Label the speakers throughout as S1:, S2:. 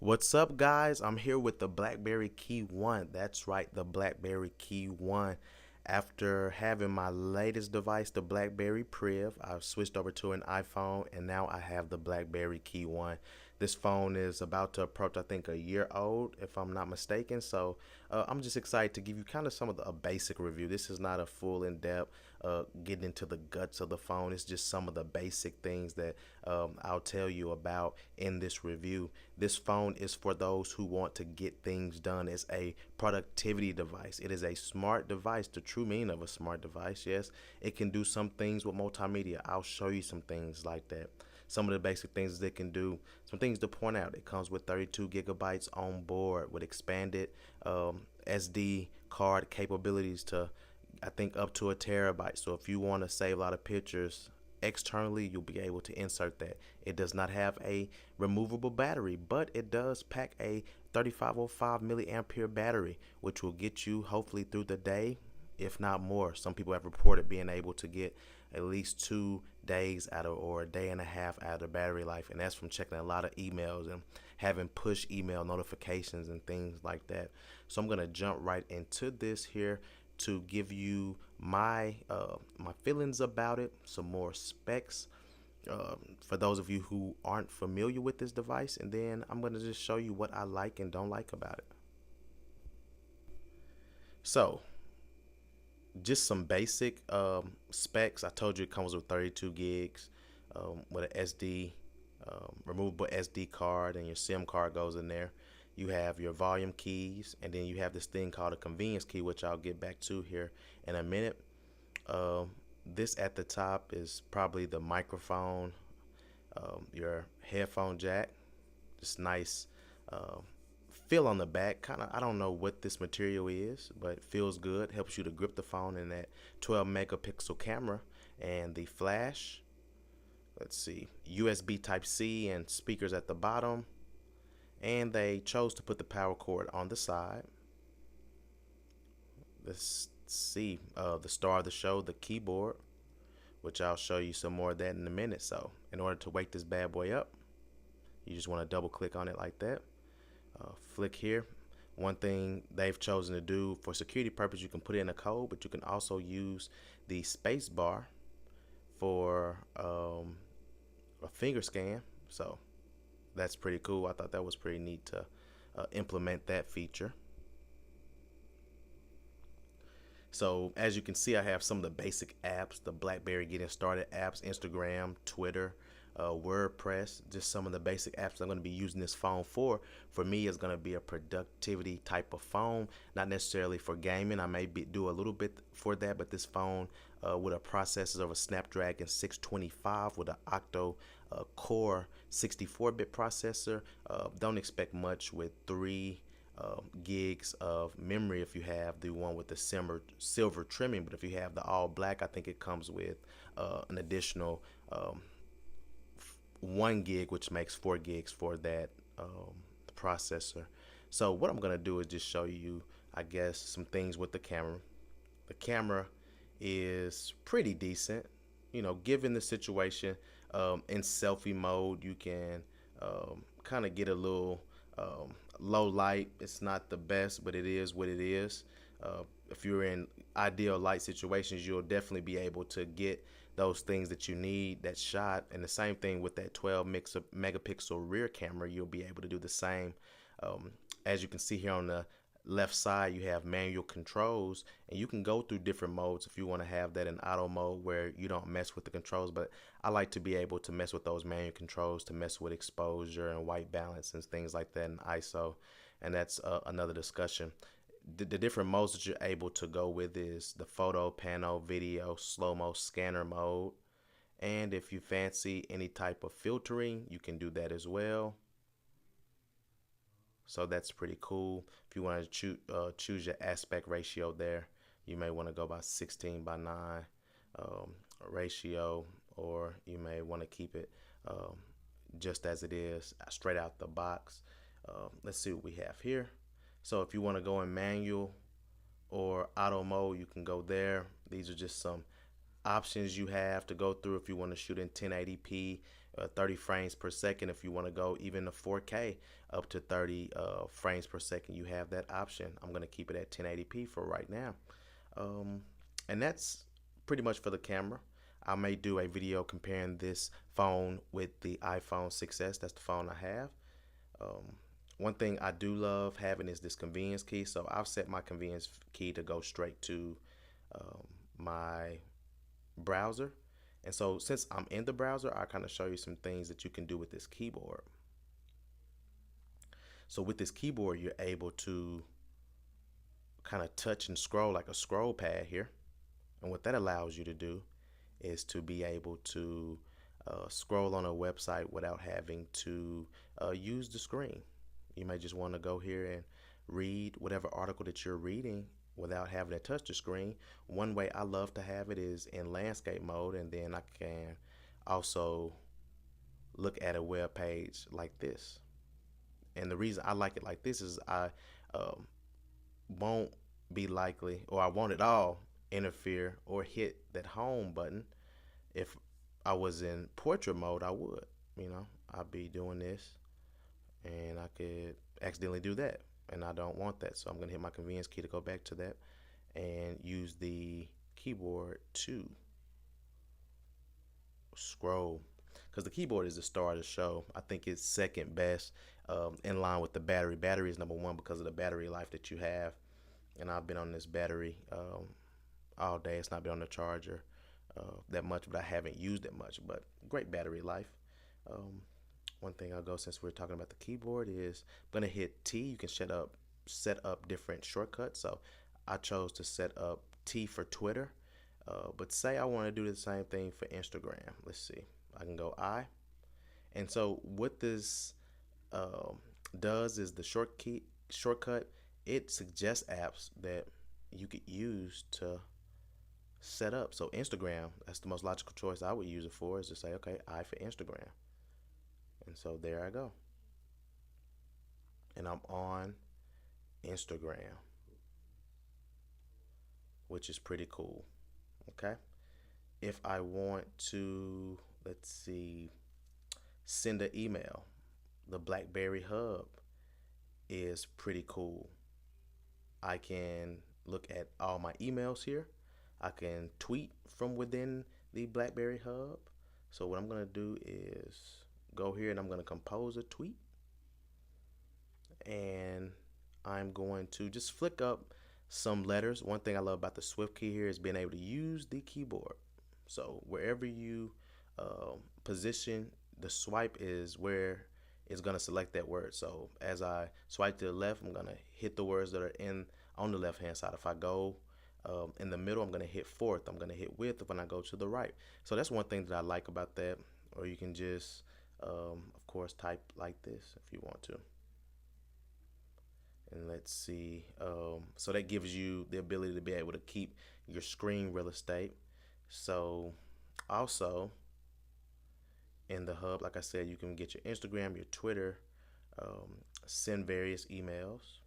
S1: What's up, guys? I'm here with the BlackBerry KeyOne. That's right, the BlackBerry KeyOne. After having my latest device, the BlackBerry Priv, I've switched over to an iPhone, and now I have the BlackBerry KeyOne. This phone is about to approach, I think, a year old, if I'm not mistaken. So I'm just excited to give you kind of some of a basic review. This is not a full in-depth getting into the guts of the phone. It's just some of the basic things that I'll tell you about in this review. This phone is for those who want to get things done. It's a productivity device. It is a smart device, the true meaning of a smart device. Yes, it can do some things with multimedia. I'll show you some things like that. Some of the basic things they can do. Some things to point out. It comes with 32 gigabytes on board with expanded SD card capabilities to, I think, up to a terabyte. So if you want to save a lot of pictures externally, you'll be able to insert that. It does not have a removable battery, but it does pack a 3505 milliampere battery, which will get you hopefully through the day, if not more. Some people have reported being able to get at least 2 days out of, or a day and a half out of the battery life, and that's from checking a lot of emails and having push email notifications and things like that. So I'm gonna jump right into this here to give you my feelings about it, some more specs for those of you who aren't familiar with this device, and then I'm going to just show you what I like and don't like about it. So just some basic specs. I told you it comes with 32 gigs with an SD removable SD card, and your SIM card goes in there. You have your volume keys, and then you have this thing called a convenience key, which I'll get back to here in a minute. This at the top is probably the microphone, your headphone jack. This nice feel on the back. Kind of, I don't know what this material is, but it feels good. Helps you to grip the phone in that 12 megapixel camera, and the flash. Let's see, USB Type C and speakers at the bottom. And they chose to put the power cord on the side. Let's see, the star of the show, the keyboard, which I'll show you some more of that in a minute. So in order to wake this bad boy up, you just want to double click on it like that. Flick here. One thing they've chosen to do for security purpose, you can put in a code, but you can also use the space bar for a finger scan. So that's pretty cool. I thought that was pretty neat to implement that feature. So as you can see, I have some of the basic apps, the BlackBerry Getting Started apps, Instagram, Twitter, WordPress, just some of the basic apps I'm going to be using this phone for. For me, it's going to be a productivity type of phone, not necessarily for gaming. I may do a little bit for that, but this phone with a processor of a Snapdragon 625 with an octo core 64-bit processor. Don't expect much with 3 gigs of memory if you have the one with the silver trimming, but if you have the all black, I think it comes with an additional 1 gig, which makes 4 gigs for that processor. So what I'm gonna do is just show you, I guess, some things with the camera. The camera is pretty decent, you know, given the situation. In selfie mode, you can kind of get a little low light. It's not the best, but it is what it is. If you're in ideal light situations, you'll definitely be able to get those things that you need, that shot. And the same thing with that 12 megapixel rear camera, you'll be able to do the same. As you can see here on the left side, you have manual controls, and you can go through different modes if you want to have that in auto mode where you don't mess with the controls. But I like to be able to mess with those manual controls, to mess with exposure and white balance and things like that in ISO, and that's another discussion. The different modes that you're able to go with is the photo, panel, video, slow-mo, scanner mode, and if you fancy any type of filtering, you can do that as well. So that's pretty cool. If you want to choose your aspect ratio there, you may want to go by 16:9 ratio, or you may want to keep it just as it is, straight out the box. Let's see what we have here. So if you want to go in manual or auto mode, you can go there. These are just some options you have to go through if you want to shoot in 1080p 30 frames per second. If you want to go even to 4K up to 30 frames per second, you have that option. I'm going to keep it at 1080p for right now. Um, and that's pretty much for the camera. I may do a video comparing this phone with the iPhone 6s. That's the phone I have. Um, One thing I do love having is this convenience key. So I've set my convenience key to go straight to my browser. And so since I'm in the browser, I kind of show you some things that you can do with this keyboard. So with this keyboard, you're able to kind of touch and scroll like a scroll pad here. And what that allows you to do is to be able to scroll on a website without having to use the screen. You may just want to go here and read whatever article that you're reading without having to touch the screen. One way I love to have it is in landscape mode, and then I can also look at a web page like this. And the reason I like it like this is I won't be likely, or I won't at all interfere or hit that home button. If I was in portrait mode, I would, I'd be doing this and I could accidentally do that, and I don't want that. So I'm gonna hit my convenience key to go back to that and use the keyboard to scroll, because the keyboard is the star of the show. I think it's second best, in line with the battery. Battery is number one because of the battery life that you have, and I've been on this battery all day. It's not been on the charger that much, but I haven't used it much. But great battery life. One thing I'll go, since we're talking about the keyboard, is I'm gonna hit T. You can set up different shortcuts. So I chose to set up T for Twitter, but say I want to do the same thing for Instagram. Let's see. I can go I, and so what this does is the shortcut. It suggests apps that you could use to set up. So Instagram, that's the most logical choice I would use it for, is to say, okay, I for Instagram. And so there I go. And I'm on Instagram, which is pretty cool. Okay. If I want to, let's see, send an email, the BlackBerry Hub is pretty cool. I can look at all my emails here. I can tweet from within the BlackBerry Hub. So what I'm going to do is go here and I'm going to compose a tweet. And I'm going to just flick up some letters. One thing I love about the Swift key here is being able to use the keyboard. So wherever you position, the swipe is where it's going to select that word. So as I swipe to the left, I'm going to hit the words that are on the left hand side. If I go in the middle, I'm going to hit fourth. I'm going to hit width when I go to the right. So that's one thing that I like about that. Or you can just, of course, type like this if you want to. And let's see. So that gives you the ability to be able to keep your screen real estate. So also in the hub, like I said, you can get your Instagram, your Twitter, send various emails.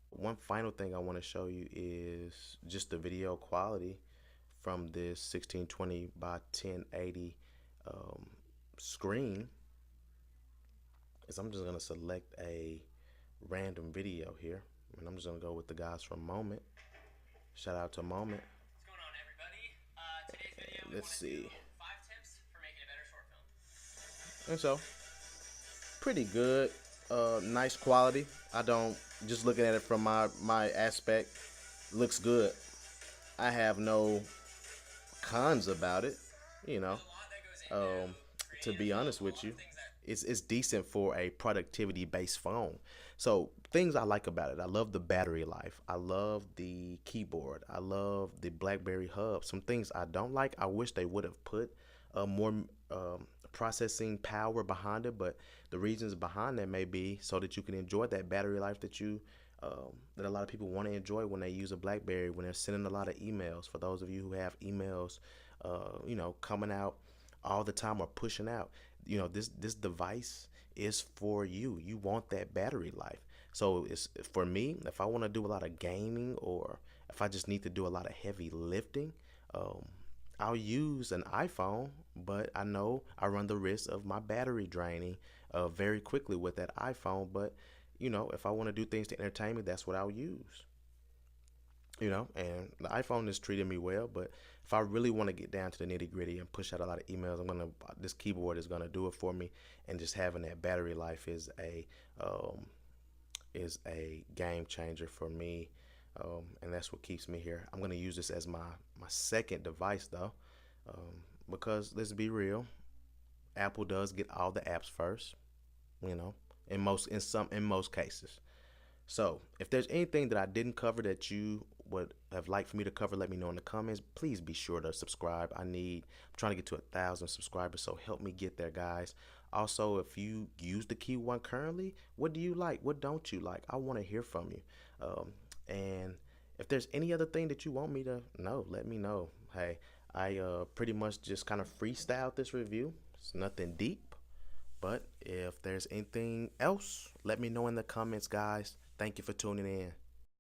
S1: One final thing I want to show you is just the video quality from this 1620 by 1080 screen. Is I'm just going to select a random video here, and I'm just going to go with the guys from Moment. Shout out to Moment.
S2: What's going on, everybody? Today's video,
S1: let's see,
S2: 5 tips for making a better short film.
S1: And so pretty good, nice quality. I don't, just looking at it from my aspect, looks good. I have no cons about it, to be honest with you. It's decent for a productivity based phone. So things I like about it: I love the battery life, I love the keyboard, I love the BlackBerry Hub. Some things I don't like, I wish they would have put more processing power behind it, but the reasons behind that may be so that you can enjoy that battery life that that a lot of people want to enjoy when they use a BlackBerry, when they're sending a lot of emails. For those of you who have emails coming out all the time or pushing out, this device is for you. You want that battery life. So it's for me, if I want to do a lot of gaming, or if I just need to do a lot of heavy lifting, I'll use an iPhone, but I know I run the risk of my battery draining very quickly with that iPhone. But if I want to do things to entertain me, that's what I'll use. And the iPhone is treating me well, but if I really want to get down to the nitty gritty and push out a lot of emails, this keyboard is gonna do it for me. And just having that battery life is a game changer for me, and that's what keeps me here. I'm gonna use this as my second device though, because let's be real, Apple does get all the apps first, you know, in most cases. So if there's anything that I didn't cover that you would have liked for me to cover, let me know in the comments. Please be sure to subscribe. I'm trying to get to 1,000 subscribers, so help me get there, guys. Also, if you use the KeyOne currently, what do you like? What don't you like? I want to hear from you. And if there's any other thing that you want me to know, let me know. Hey, I pretty much just kind of freestyled this review. It's nothing deep. But if there's anything else, let me know in the comments, guys. Thank you for tuning in.